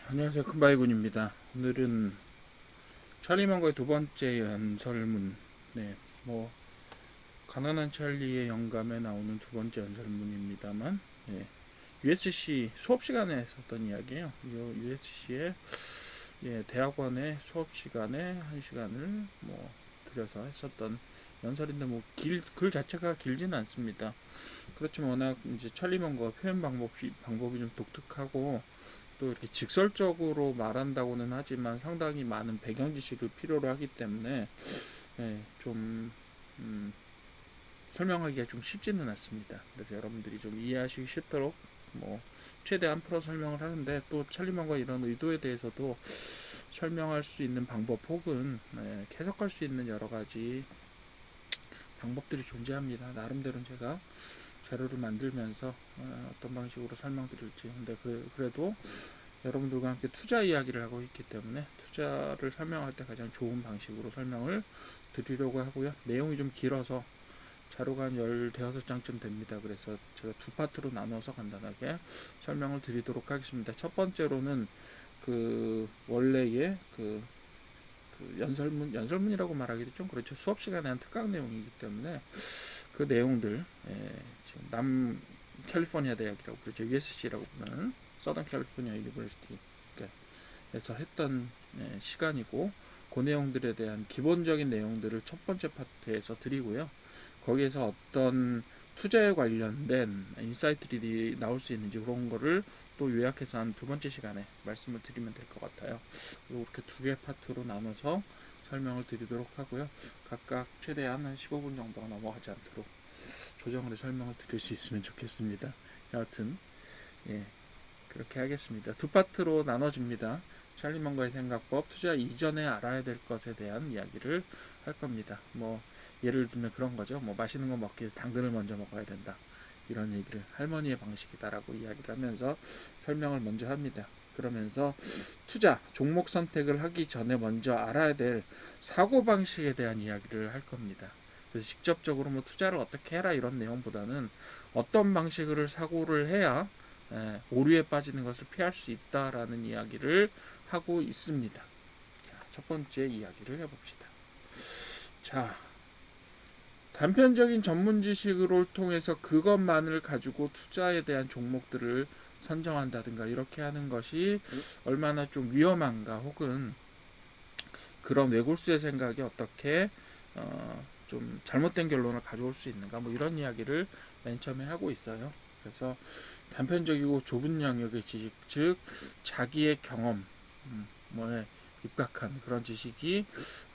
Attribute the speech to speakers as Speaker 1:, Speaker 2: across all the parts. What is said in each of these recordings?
Speaker 1: 안녕하세요. 큰바이군입니다. 오늘은 찰리먼거의 두 번째 연설문, 네, 뭐 가난한 찰리의 영감에 나오는 두 번째 연설문입니다만, USC 수업 시간에 했었던 이야기예요. 이 USC의 대학원의 수업 시간에 한 시간을 들여서 했었던 연설인데 글 자체가 길지는 않습니다. 그렇지만 워낙 이제 찰리먼거 표현 방법이 좀 독특하고 또 이렇게 직설적으로 말한다고는 하지만 상당히 많은 배경 지식을 필요로 하기 때문에 좀 설명하기가 좀 쉽지는 않습니다. 그래서 여러분들이 좀 이해하시기 쉽도록 최대한 풀어 설명을 하는데, 또 찰리먼과 이런 의도에 대해서도 설명할 수 있는 방법 혹은 해석할 수 있는 여러 가지 방법들이 존재합니다. 나름대로 제가 자료를 만들면서 어떤 방식으로 설명드릴지. 근데 그래도 여러분들과 함께 투자 이야기를 하고 있기 때문에 투자를 설명할 때 가장 좋은 방식으로 설명을 드리려고 하고요. 내용이 좀 길어서 자료가 한 15장쯤 됩니다. 그래서 제가 두 파트로 나눠서 간단하게 설명을 드리도록 하겠습니다. 첫 번째로는 원래의 연설문이라고 말하기도 좀 그렇죠. 수업 시간에 한 특강 내용이기 때문에 그 내용들, 지금 캘리포니아 대학이라고 그러죠. USC라고 부르는 서던 캘리포니아 유니버시티에서 했던 시간이고, 그 내용들에 대한 기본적인 내용들을 첫 번째 파트에서 드리고요. 거기에서 어떤 투자에 관련된 인사이트들이 나올 수 있는지 그런 거를 또 요약해서 한 두 번째 시간에 말씀을 드리면 될 것 같아요. 이렇게 두 개 파트로 나눠서 설명을 드리도록 하고요. 각각 최대한 한 15분 정도가 넘어가지 않도록 조정으로 설명을 드릴 수 있으면 좋겠습니다. 여하튼 그렇게 하겠습니다. 두 파트로 나눠집니다. 찰리먼거의 생각법, 투자 이전에 알아야 될 것에 대한 이야기를 할 겁니다. 예를 들면 그런 거죠. 맛있는 거 먹기 위해서 당근을 먼저 먹어야 된다, 이런 얘기를 할머니의 방식이다라고 이야기를 하면서 설명을 먼저 합니다. 그러면서 투자 종목 선택을 하기 전에 먼저 알아야 될 사고방식에 대한 이야기를 할 겁니다. 그래서 직접적으로 투자를 어떻게 해라 이런 내용보다는 어떤 방식으로 사고를 해야 오류에 빠지는 것을 피할 수 있다라는 이야기를 하고 있습니다. 자, 첫 번째 이야기를 해봅시다. 자, 단편적인 전문 지식을 통해서 그것만을 가지고 투자에 대한 종목들을 선정한다든가 이렇게 하는 것이 얼마나 좀 위험한가, 혹은 그런 외골수의 생각이 어떻게 좀 잘못된 결론을 가져올 수 있는가, 이런 이야기를 맨 처음에 하고 있어요. 그래서 단편적이고 좁은 영역의 지식, 즉 자기의 경험, 뭐에 입각한 그런 지식이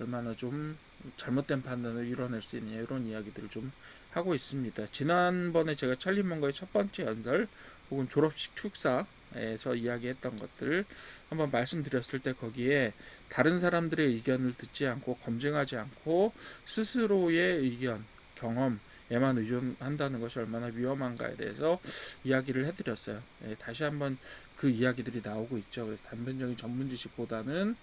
Speaker 1: 얼마나 좀 잘못된 판단을 이뤄낼 수 있느냐, 이런 이야기들을 좀 하고 있습니다. 지난번에 제가 찰리먼거의 첫 번째 연설 혹은 졸업식 축사에서 이야기했던 것들 한번 말씀드렸을 때, 거기에 다른 사람들의 의견을 듣지 않고 검증하지 않고 스스로의 의견, 경험에만 의존한다는 것이 얼마나 위험한가에 대해서 이야기를 해드렸어요. 다시 한번 그 이야기들이 나오고 있죠. 그래서 단편적인 전문 지식보다는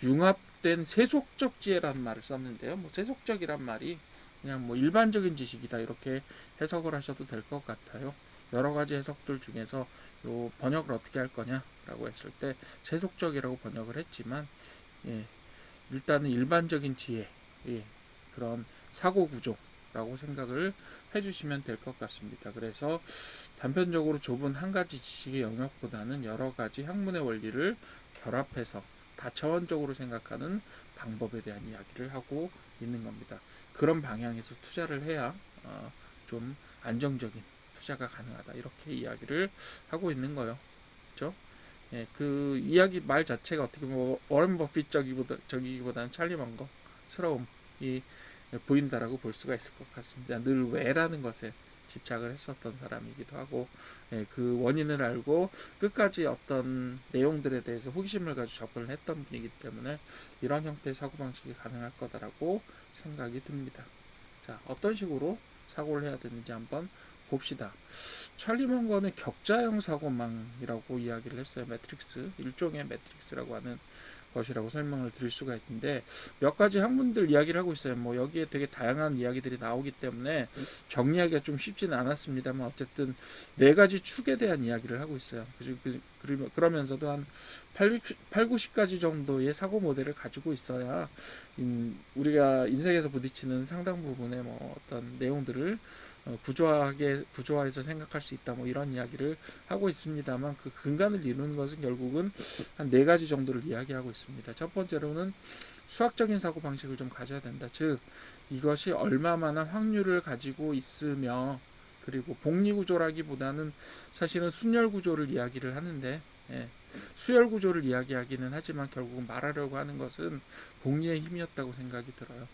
Speaker 1: 융합된 세속적 지혜라는 말을 썼는데요. 세속적이란 말이 그냥 일반적인 지식이다, 이렇게 해석을 하셔도 될 것 같아요. 여러 가지 해석들 중에서 요 번역을 어떻게 할 거냐라고 했을 때 세속적이라고 번역을 했지만, 일단은 일반적인 지혜, 그런 사고 구조라고 생각을 해주시면 될 것 같습니다. 그래서 단편적으로 좁은 한 가지 지식의 영역보다는 여러 가지 학문의 원리를 결합해서 다차원적으로 생각하는 방법에 대한 이야기를 하고 있는 겁니다. 그런 방향에서 투자를 해야 좀 안정적인 투자가 가능하다, 이렇게 이야기를 하고 있는 거예요. 그렇죠? 그 이야기 말 자체가 어떻게 워런 버핏적이기보다는 찰리먼거스러움이 보인다라고 볼 수가 있을 것 같습니다. 늘 왜라는 것에 집착을 했었던 사람이기도 하고, 그 원인을 알고 끝까지 어떤 내용들에 대해서 호기심을 가지고 접근을 했던 분이기 때문에 이런 형태의 사고방식이 가능할 거다라고 생각이 듭니다. 자, 어떤 식으로 사고를 해야 되는지 한번 봅시다. 찰리먼거는 격자형 사고망이라고 이야기를 했어요. 매트릭스, 일종의 매트릭스라고 하는 것이라고 설명을 드릴 수가 있는데, 몇 가지 학문들 이야기를 하고 있어요. 뭐 여기에 되게 다양한 이야기들이 나오기 때문에 정리하기가 좀 쉽지는 않았습니다만, 어쨌든 네 가지 축에 대한 이야기를 하고 있어요. 그러면서도 한 8, 90가지 정도의 사고 모델을 가지고 있어야 우리가 인생에서 부딪히는 상당 부분의 뭐 어떤 내용들을 구조화해서 생각할 수 있다, 뭐 이런 이야기를 하고 있습니다만, 그 근간을 이루는 것은 결국은 한 네 가지 정도를 이야기하고 있습니다. 첫 번째로는 수학적인 사고 방식을 좀 가져야 된다. 즉, 이것이 얼마만한 확률을 가지고 있으며, 그리고 복리 구조라기보다는 사실은 순열 구조를 이야기를 하는데, 예, 수열 구조를 이야기하기는 하지만 결국은 말하려고 하는 것은 복리의 힘이었다고 생각이 들어요.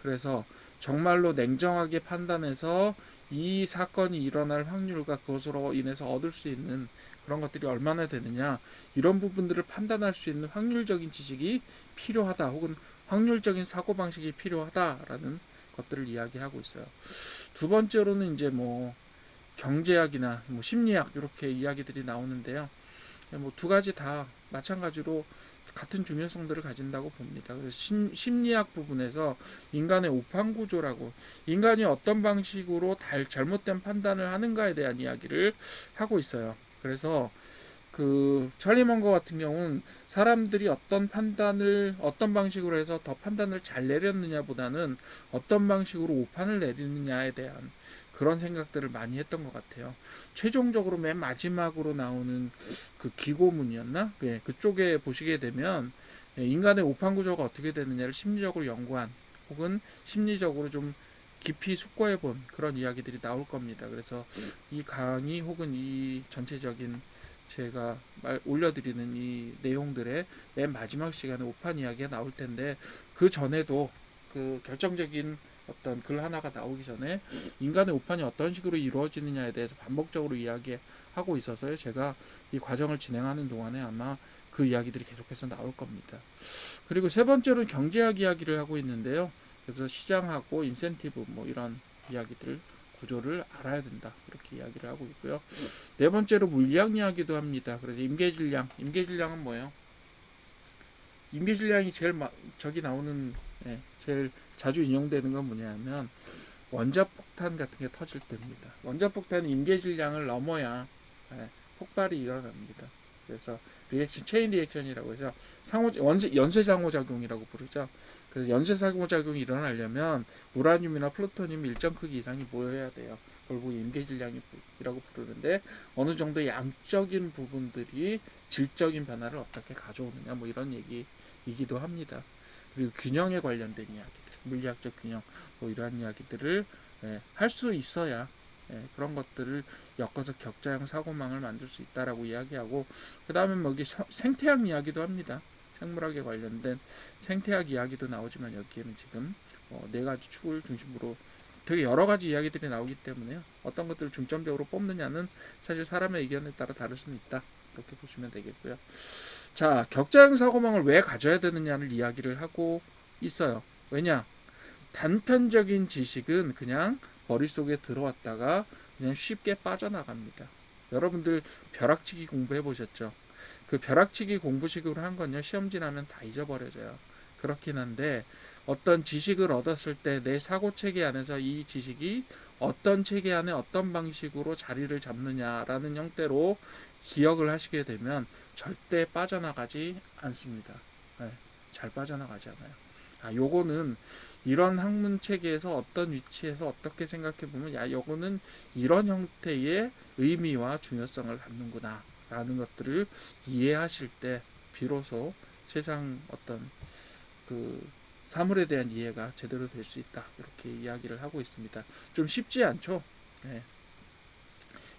Speaker 1: 그래서 정말로 냉정하게 판단해서 이 사건이 일어날 확률과 그것으로 인해서 얻을 수 있는 그런 것들이 얼마나 되느냐, 이런 부분들을 판단할 수 있는 확률적인 지식이 필요하다, 혹은 확률적인 사고방식이 필요하다라는 것들을 이야기하고 있어요. 두 번째로는 이제 뭐 경제학이나 뭐 심리학 이렇게 이야기들이 나오는데요. 뭐 두 가지 다 마찬가지로 같은 중요성들을 가진다고 봅니다. 그래서 심리학 부분에서 인간의 오판 구조라고, 인간이 어떤 방식으로 잘못된 판단을 하는가에 대한 이야기를 하고 있어요. 그래서 그 찰리 먼거 같은 경우는 사람들이 어떤 방식으로 해서 더 판단을 잘 내렸느냐보다는 어떤 방식으로 오판을 내리느냐에 대한 그런 생각들을 많이 했던 것 같아요. 최종적으로 맨 마지막으로 나오는 그 기고문이었나? 예, 그쪽에 보시게 되면 인간의 오판 구조가 어떻게 되느냐를 심리적으로 연구한, 혹은 심리적으로 좀 깊이 숙고해 본 그런 이야기들이 나올 겁니다. 그래서 이 강의 혹은 이 전체적인 제가 올려드리는 이 내용들의 맨 마지막 시간에 오판 이야기가 나올 텐데, 그 전에도 그 결정적인 어떤 글 하나가 나오기 전에 인간의 오판이 어떤 식으로 이루어지느냐에 대해서 반복적으로 이야기하고 있어서요. 제가 이 과정을 진행하는 동안에 아마 그 이야기들이 계속해서 나올 겁니다. 그리고 세 번째로는 경제학 이야기를 하고 있는데요. 그래서 시장하고 인센티브 뭐 이런 이야기들 구조를 알아야 된다, 이렇게 이야기를 하고 있고요. 네 번째로 물리학 이야기도 합니다. 그래서 임계질량은 뭐예요? 임계질량이 저기 나오는, 제일 자주 인용되는 건 뭐냐면 원자폭탄 같은 게 터질 때입니다. 원자폭탄은 임계질량을 넘어야 폭발이 일어납니다. 그래서 체인 리액션이라고 해서 연쇄 상호작용이라고 부르죠. 그래서 연쇄 상호작용이 일어나려면 우라늄이나 플루토늄 일정 크기 이상이 모여야 돼요. 결국 임계질량이라고 부르는데, 어느 정도 양적인 부분들이 질적인 변화를 어떻게 가져오느냐, 뭐 이런 얘기이기도 합니다. 그리고 균형에 관련된 이야기들, 물리학적 균형, 뭐 이러한 이야기들을 할 수 있어야 그런 것들을 엮어서 격자형 사고망을 만들 수 있다라고 이야기하고, 그 다음에 뭐 여기 생태학 이야기도 합니다. 생물학에 관련된 생태학 이야기도 나오지만, 여기에는 지금 네 가지 축을 중심으로 되게 여러 가지 이야기들이 나오기 때문에요. 어떤 것들을 중점적으로 뽑느냐는 사실 사람의 의견에 따라 다를 수는 있다, 이렇게 보시면 되겠고요. 자, 격자형 사고망을 왜 가져야 되느냐를 이야기를 하고 있어요. 왜냐? 단편적인 지식은 그냥 머릿속에 들어왔다가 그냥 쉽게 빠져나갑니다. 여러분들 벼락치기 공부해 보셨죠? 그 벼락치기 공부식으로 한 건요, 시험 지나면 다 잊어버려져요. 그렇긴 한데, 어떤 지식을 얻었을 때 내 사고 체계 안에서 이 지식이 어떤 체계 안에 어떤 방식으로 자리를 잡느냐라는 형태로 기억을 하시게 되면 절대 빠져나가지 않습니다. 잘 빠져나가지 않아요. 요거는 이런 학문 체계에서 어떤 위치에서 어떻게 생각해 보면, 요거는 이런 형태의 의미와 중요성을 갖는구나 라는 것들을 이해하실 때 비로소 세상 어떤 그 사물에 대한 이해가 제대로 될 수 있다, 이렇게 이야기를 하고 있습니다. 좀 쉽지 않죠? 네.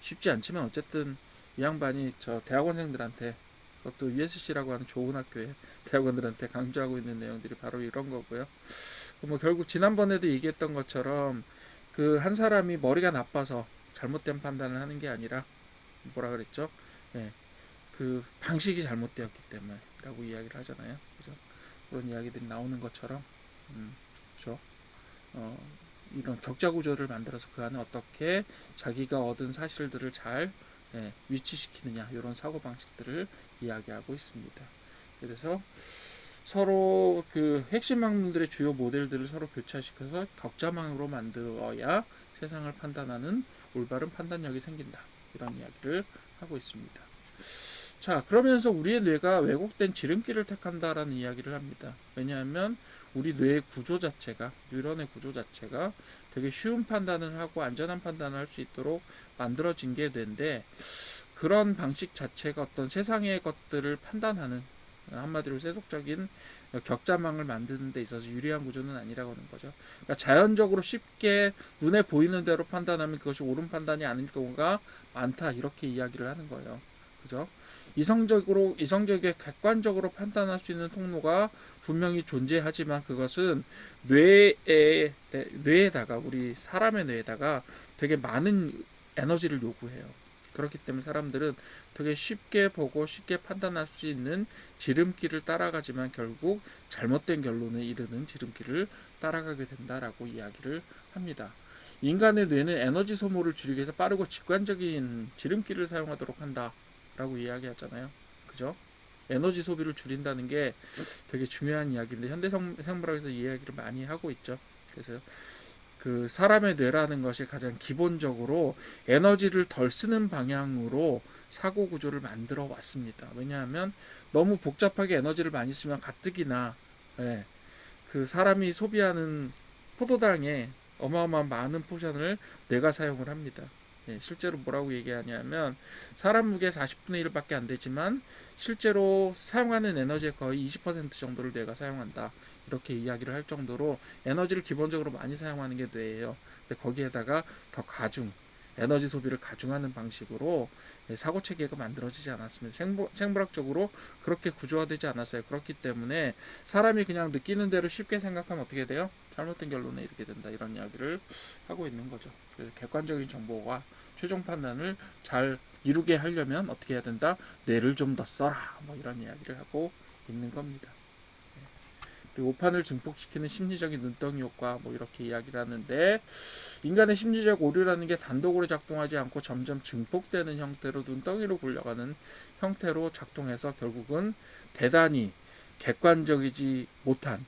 Speaker 1: 쉽지 않지만 어쨌든 이 양반이 저 대학원생들한테, 그것도 USC라고 하는 좋은 학교에 대학원들한테 강조하고 있는 내용들이 바로 이런 거고요. 뭐 결국 지난번에도 얘기했던 것처럼 그 한 사람이 머리가 나빠서 잘못된 판단을 하는 게 아니라, 뭐라 그랬죠? 예, 그 방식이 잘못되었기 때문에라고 이야기를 하잖아요. 그죠? 그런 이야기들이 나오는 것처럼, 그죠? 이런 격자 구조를 만들어서 그 안에 어떻게 자기가 얻은 사실들을 잘 위치시키느냐, 이런 사고 방식들을 이야기하고 있습니다. 그래서 서로 그 핵심 학문들의 주요 모델들을 서로 교차시켜서 격자망으로 만들어야 세상을 판단하는 올바른 판단력이 생긴다. 이런 이야기를 하고 있습니다. 자, 그러면서 우리의 뇌가 왜곡된 지름길을 택한다라는 이야기를 합니다. 왜냐하면 우리 뇌의 구조 자체가, 뉴런의 구조 자체가 되게 쉬운 판단을 하고 안전한 판단을 할 수 있도록 만들어진 게 뇌인데, 그런 방식 자체가 어떤 세상의 것들을 판단하는, 한마디로 세속적인 격자망을 만드는 데 있어서 유리한 구조는 아니라고 하는 거죠. 그러니까 자연적으로 쉽게 눈에 보이는 대로 판단하면 그것이 옳은 판단이 아닐 경우가 많다, 이렇게 이야기를 하는 거예요. 그죠? 이성적이게 객관적으로 판단할 수 있는 통로가 분명히 존재하지만 그것은 뇌에다가, 우리 사람의 뇌에다가 되게 많은 에너지를 요구해요. 그렇기 때문에 사람들은 되게 쉽게 보고 쉽게 판단할 수 있는 지름길을 따라가지만 결국 잘못된 결론에 이르는 지름길을 따라가게 된다라고 이야기를 합니다. 인간의 뇌는 에너지 소모를 줄이기 위해서 빠르고 직관적인 지름길을 사용하도록 한다라고 이야기하잖아요. 그죠? 에너지 소비를 줄인다는 게 되게 중요한 이야기인데 현대 생물학에서 이 이야기를 많이 하고 있죠. 그래서 그 사람의 뇌라는 것이 가장 기본적으로 에너지를 덜 쓰는 방향으로 사고 구조를 만들어 왔습니다. 왜냐하면 너무 복잡하게 에너지를 많이 쓰면 가뜩이나, 예, 그 사람이 소비하는 포도당의 어마어마한 많은 포션을 뇌가 사용을 합니다. 예, 실제로 뭐라고 얘기하냐면 사람 무게 40분의 1밖에 안 되지만 실제로 사용하는 에너지의 거의 20% 정도를 뇌가 사용한다. 이렇게 이야기를 할 정도로 에너지를 기본적으로 많이 사용하는 게 뇌예요. 근데 거기에다가 더 에너지 소비를 가중하는 방식으로 사고 체계가 만들어지지 않았습니다. 생물학적으로 그렇게 구조화되지 않았어요. 그렇기 때문에 사람이 그냥 느끼는 대로 쉽게 생각하면 어떻게 돼요? 잘못된 결론에 이르게 된다. 이런 이야기를 하고 있는 거죠. 그래서 객관적인 정보와 최종 판단을 잘 이루게 하려면 어떻게 해야 된다? 뇌를 좀 더 써라. 뭐 이런 이야기를 하고 있는 겁니다. 그리고 오판을 증폭시키는 심리적인 눈덩이 효과, 뭐 이렇게 이야기를 하는데, 인간의 심리적 오류라는 게 단독으로 작동하지 않고 점점 증폭되는 형태로 눈덩이로 굴려가는 형태로 작동해서 결국은 대단히 객관적이지 못한,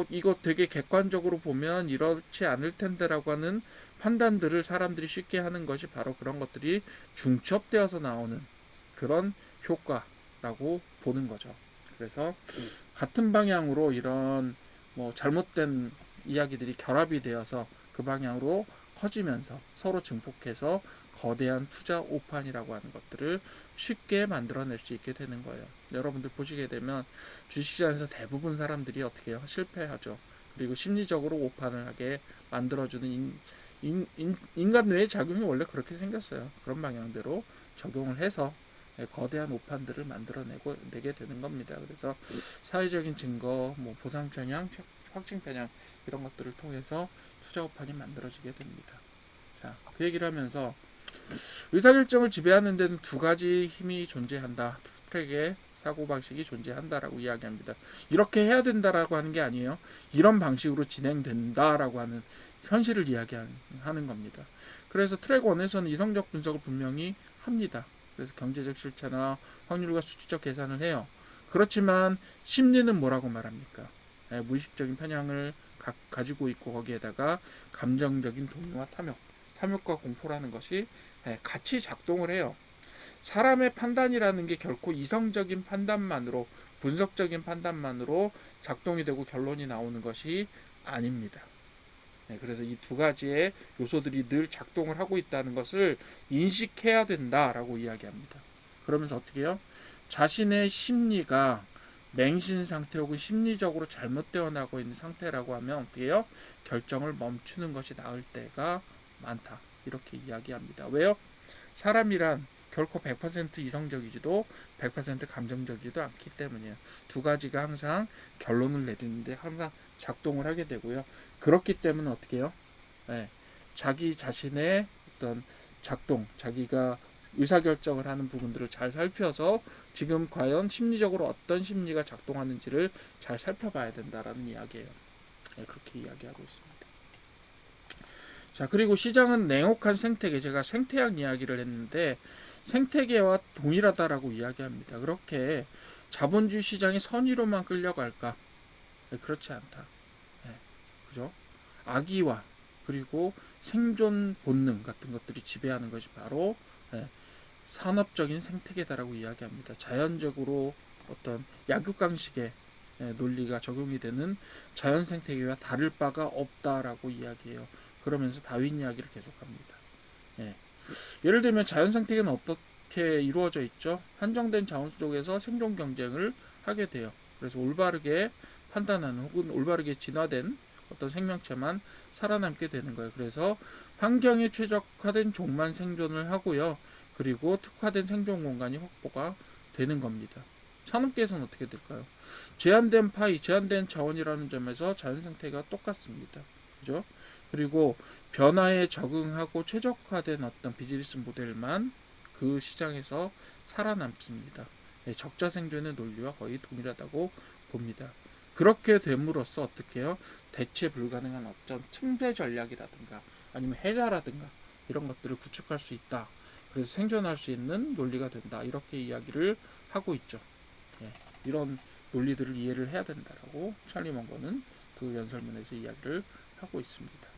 Speaker 1: 이거 되게 객관적으로 보면 이렇지 않을 텐데라고 하는 판단들을 사람들이 쉽게 하는 것이 바로 그런 것들이 중첩되어서 나오는 그런 효과라고 보는 거죠. 그래서 같은 방향으로 이런 뭐 잘못된 이야기들이 결합이 되어서 그 방향으로 커지면서 서로 증폭해서 거대한 투자 오판이라고 하는 것들을 쉽게 만들어낼 수 있게 되는 거예요. 여러분들 보시게 되면 주식시장에서 대부분 사람들이 어떻게 해요? 실패하죠. 그리고 심리적으로 오판을 하게 만들어주는 인간 뇌의 작용이 원래 그렇게 생겼어요. 그런 방향대로 적용을 해서 거대한 오판들을 만들어내게 되는 겁니다. 그래서 사회적인 증거, 뭐 보상 편향, 확증 편향 이런 것들을 통해서 투자 오판이 만들어지게 됩니다. 자, 그 얘기를 하면서 의사결정을 지배하는 데는 두 가지 힘이 존재한다. 두 트랙의 사고방식이 존재한다라고 이야기합니다. 이렇게 해야 된다라고 하는 게 아니에요. 이런 방식으로 진행된다라고 하는 현실을 이야기하는 겁니다. 그래서 트랙 1에서는 이성적 분석을 분명히 합니다. 그래서 경제적 실체나 확률과 수치적 계산을 해요. 그렇지만 심리는 뭐라고 말합니까? 무의식적인 편향을 가지고 있고 거기에다가 감정적인 동요와 탐욕과 공포라는 것이 같이 작동을 해요. 사람의 판단이라는 게 결코 이성적인 판단만으로, 분석적인 판단만으로 작동이 되고 결론이 나오는 것이 아닙니다. 그래서 이 두 가지의 요소들이 늘 작동을 하고 있다는 것을 인식해야 된다라고 이야기합니다. 그러면서 어떻게 해요? 자신의 심리가 맹신 상태 혹은 심리적으로 잘못되어 나고 있는 상태라고 하면 어떻게 해요? 결정을 멈추는 것이 나을 때가 많다. 이렇게 이야기합니다. 왜요? 사람이란 결코 100% 이성적이지도 100% 감정적이지도 않기 때문이에요. 두 가지가 항상 결론을 내리는데 항상 작동을 하게 되고요. 그렇기 때문에 어떻게 해요? 자기 자신의 어떤 작동, 자기가 의사결정을 하는 부분들을 잘 살펴서 지금 과연 심리적으로 어떤 심리가 작동하는지를 잘 살펴봐야 된다라는 이야기예요. 그렇게 이야기하고 있습니다. 자, 그리고 시장은 냉혹한 생태계, 제가 생태학 이야기를 했는데 생태계와 동일하다라고 이야기합니다. 그렇게 자본주의 시장이 선의로만 끌려갈까? 그렇지 않다. 그죠? 악의와 그리고 생존 본능 같은 것들이 지배하는 것이 바로 산업적인 생태계다라고 이야기합니다. 자연적으로 어떤 약육강식의 논리가 적용이 되는 자연 생태계와 다를 바가 없다라고 이야기해요. 그러면서 다윈 이야기를 계속합니다. 예를 들면 자연 생태계는 어떻게 이루어져 있죠? 한정된 자원 속에서 생존 경쟁을 하게 돼요. 그래서 올바르게 판단하는 혹은 올바르게 진화된 어떤 생명체만 살아남게 되는 거예요. 그래서 환경에 최적화된 종만 생존을 하고요. 그리고 특화된 생존 공간이 확보가 되는 겁니다. 산업계에서는 어떻게 될까요? 제한된 파이, 제한된 자원이라는 점에서 자연 생태가 똑같습니다. 그죠? 그리고 변화에 적응하고 최적화된 어떤 비즈니스 모델만 그 시장에서 살아남습니다. 적자 생존의 논리와 거의 동일하다고 봅니다. 그렇게 됨으로써 어떻게 해요? 대체 불가능한 어떤 틈새 전략이라든가 아니면 해자라든가 이런 것들을 구축할 수 있다. 그래서 생존할 수 있는 논리가 된다. 이렇게 이야기를 하고 있죠. 이런 논리들을 이해를 해야 된다라고 찰리 먼거는 그 연설문에서 이야기를 하고 있습니다.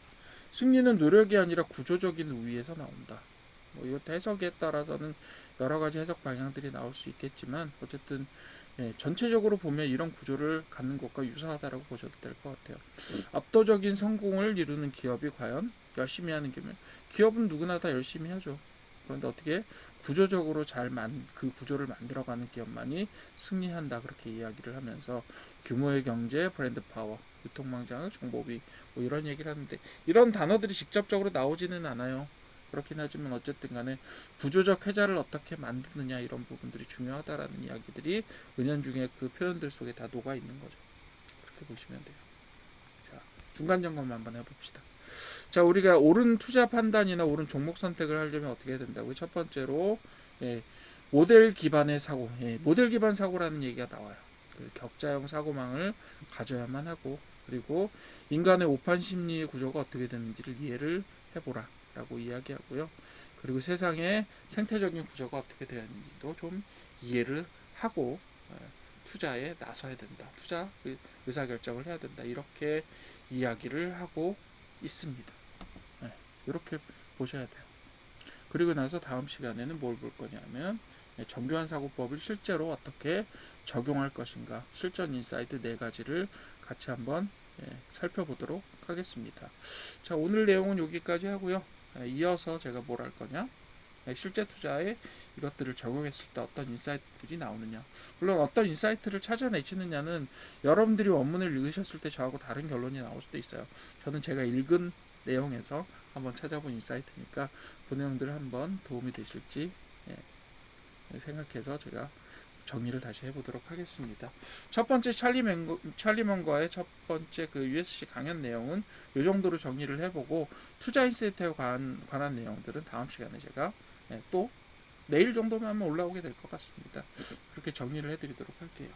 Speaker 1: 승리는 노력이 아니라 구조적인 우위에서 나온다. 이것도 해석에 따라서는 여러 가지 해석 방향들이 나올 수 있겠지만 어쨌든 전체적으로 보면 이런 구조를 갖는 것과 유사하다라고 보셔도 될 것 같아요. 압도적인 성공을 이루는 기업이 과연 열심히 하는 게면 기업은 누구나 다 열심히 하죠. 그런데 어떻게 구조적으로 그 구조를 만들어가는 기업만이 승리한다 그렇게 이야기를 하면서 규모의 경제, 브랜드 파워, 유통망장, 정보비 이런 얘기를 하는데 이런 단어들이 직접적으로 나오지는 않아요. 그렇긴 하지만 어쨌든 간에 구조적 해자를 어떻게 만드느냐 이런 부분들이 중요하다라는 이야기들이 은연중에 그 표현들 속에 다 녹아 있는 거죠. 그렇게 보시면 돼요. 자, 중간 점검 한번 해봅시다. 자, 우리가 옳은 투자 판단이나 옳은 종목 선택을 하려면 어떻게 해야 된다고요? 첫 번째로 모델 기반의 사고, 모델 기반 사고라는 얘기가 나와요. 그 격자형 사고망을 가져야만 하고 그리고 인간의 오판 심리 구조가 어떻게 되는지를 이해를 해보라 라고 이야기하고요. 그리고 세상의 생태적인 구조가 어떻게 되었는지도 좀 이해를 하고 투자에 나서야 된다. 투자 의사결정을 해야 된다. 이렇게 이야기를 하고 있습니다. 이렇게 보셔야 돼요. 그리고 나서 다음 시간에는 뭘 볼 거냐면 정교한 사고법을 실제로 어떻게 적용할 것인가 실전 인사이트 4가지를 같이 한번 살펴보도록 하겠습니다. 자, 오늘 내용은 여기까지 하고요. 이어서 제가 뭘 할 거냐 실제 투자에 이것들을 적용했을 때 어떤 인사이트들이 나오느냐 물론 어떤 인사이트를 찾아내시느냐는 여러분들이 원문을 읽으셨을 때 저하고 다른 결론이 나올 수도 있어요. 저는 제가 읽은 내용에서 한번 찾아본 인사이트니까 그 내용들 한번 도움이 되실지 생각해서 제가 정리를 다시 해보도록 하겠습니다. 첫 번째 찰리 먼거의 첫 번째 그 USC 강연 내용은 이 정도로 정리를 해보고 투자 인사이트에 관한 내용들은 다음 시간에 제가 또 내일 정도면 한번 올라오게 될 것 같습니다. 그렇게 정리를 해드리도록 할게요.